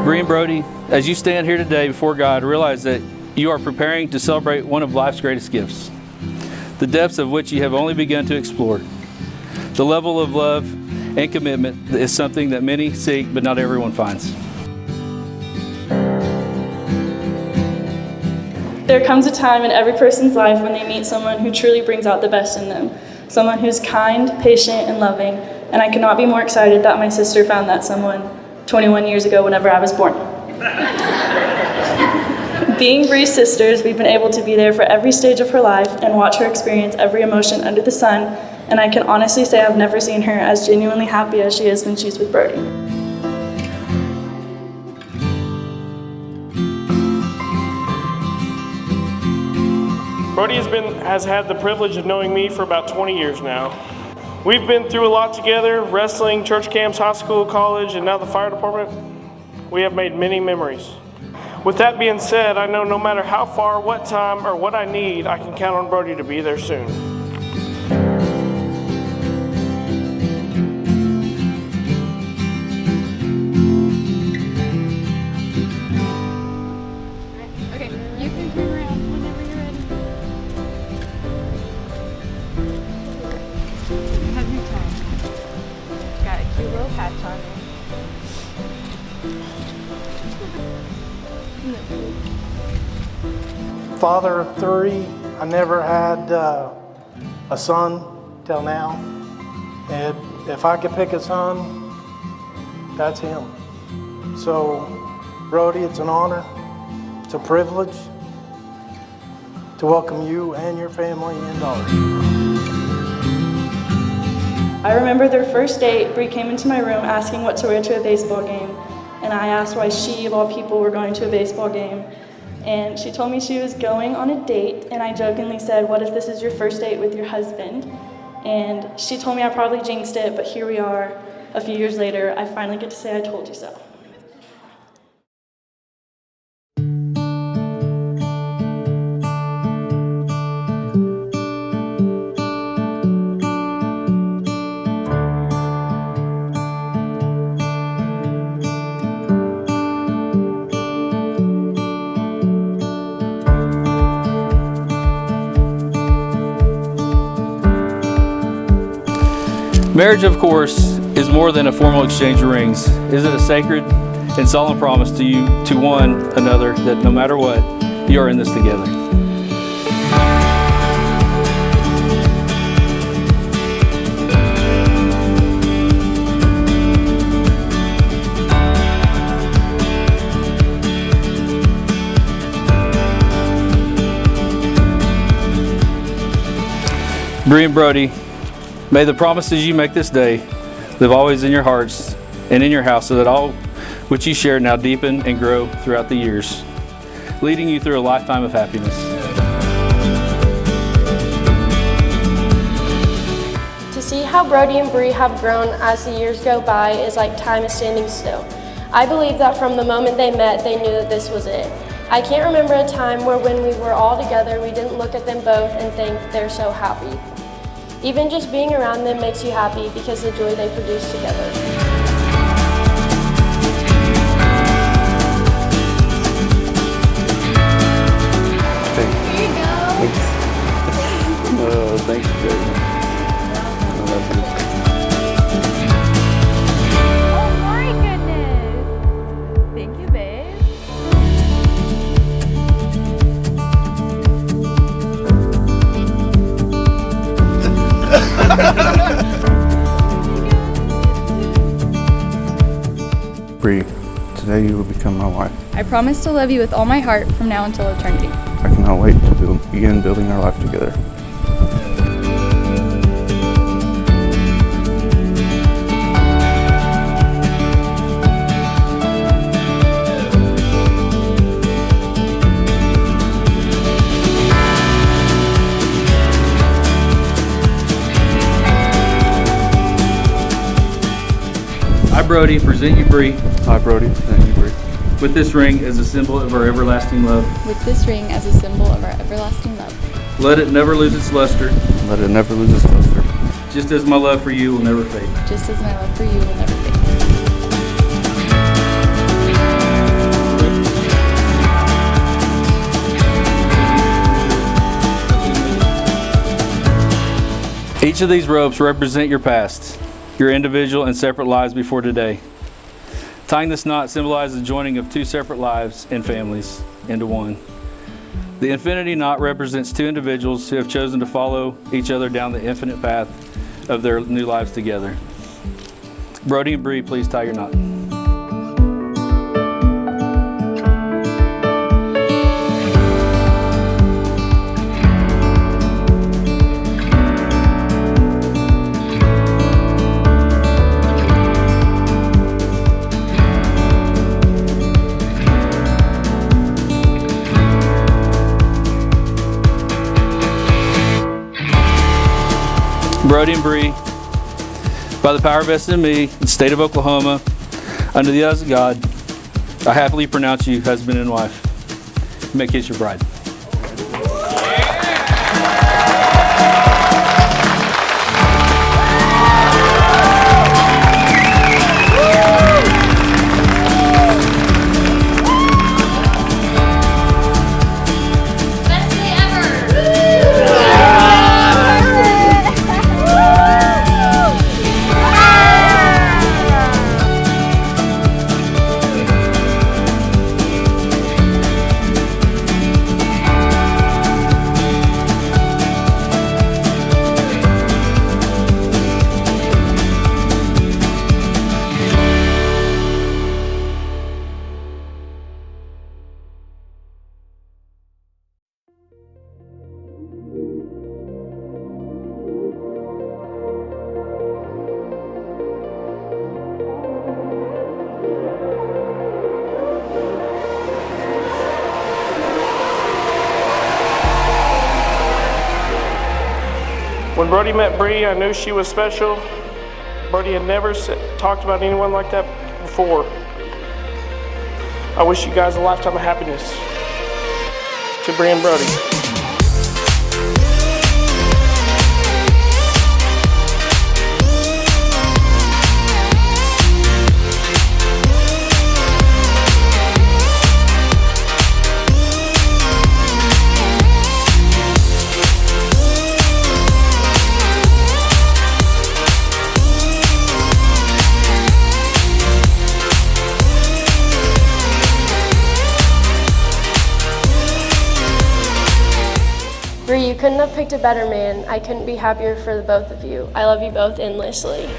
Brea and Brody, as you stand here today before God, realize that you are preparing to celebrate one of life's greatest gifts, the depths of which you have only begun to explore. The level of love and commitment is something that many seek, but not everyone finds. There comes a time in every person's life when they meet someone who truly brings out the best in them, someone who's kind, patient, and loving, and I cannot be more excited that my sister found that someone 21 years ago whenever I was born. Being Brea's sisters, we've been able to be there for every stage of her life and watch her experience every emotion under the sun, and I can honestly say I've never seen her as genuinely happy as she is when she's with Brody. Brody has had the privilege of knowing me for about 20 years now. We've been through a lot together, wrestling, church camps, high school, college, and now the fire department. We have made many memories. With that being said, I know no matter how far, what time, or what I need, I can count on Brody to be there soon. Okay, you can turn around whenever you're ready. Have your time. Got a cute little patch on it. Father of three, I never had a son till now. And if I could pick a son, that's him. So, Brody, it's an honor, it's a privilege to welcome you and your family into ours. I remember their first date. Bree came into my room asking what to wear to a baseball game, and I asked why she, of all people, were going to a baseball game. And she told me she was going on a date, and I jokingly said, "What if this is your first date with your husband?" And she told me I probably jinxed it, but here we are. A few years later, I finally get to say I told you so. Marriage, of course, is more than a formal exchange of rings. Is it a sacred and solemn promise to you, to one another, that no matter what, you are in this together? Brea and Brody, may the promises you make this day live always in your hearts and in your house, so that all which you share now deepen and grow throughout the years, leading you through a lifetime of happiness. To see how Brody and Brea have grown as the years go by is like time is standing still. I believe that from the moment they met, they knew that this was it. I can't remember a time where when we were all together, we didn't look at them both and think they're so happy. Even just being around them makes you happy because of the joy they produce together. Thank you, Jerry. I love you. Oh my goodness! Thank you, babe. Brea, today you will become my wife. I promise to love you with all my heart from now until eternity. I cannot wait to begin building our life together. I, Brody, present you Brea I, Brody, present you Brea with this ring as a symbol of our everlasting love. With this ring as a symbol of our everlasting love. Let it never lose its luster, Let it never lose its luster, just as my love for you will never fade. Just as my love for you will never fade. Each of these ropes represent your past, your individual and separate lives before today. Tying this knot symbolizes the joining of two separate lives and families into one. The infinity knot represents two individuals who have chosen to follow each other down the infinite path of their new lives together. Brody and Brea, please tie your knot. Brody and Brea, by the power vested in me, in the state of Oklahoma, under the eyes of God, I happily pronounce you husband and wife. You may kiss your bride. When Brody met Brea, I knew she was special. Brody had never talked about anyone like that before. I wish you guys a lifetime of happiness. To Brea and Brody. Brea, you couldn't have picked a better man. I couldn't be happier for the both of you. I love you both endlessly.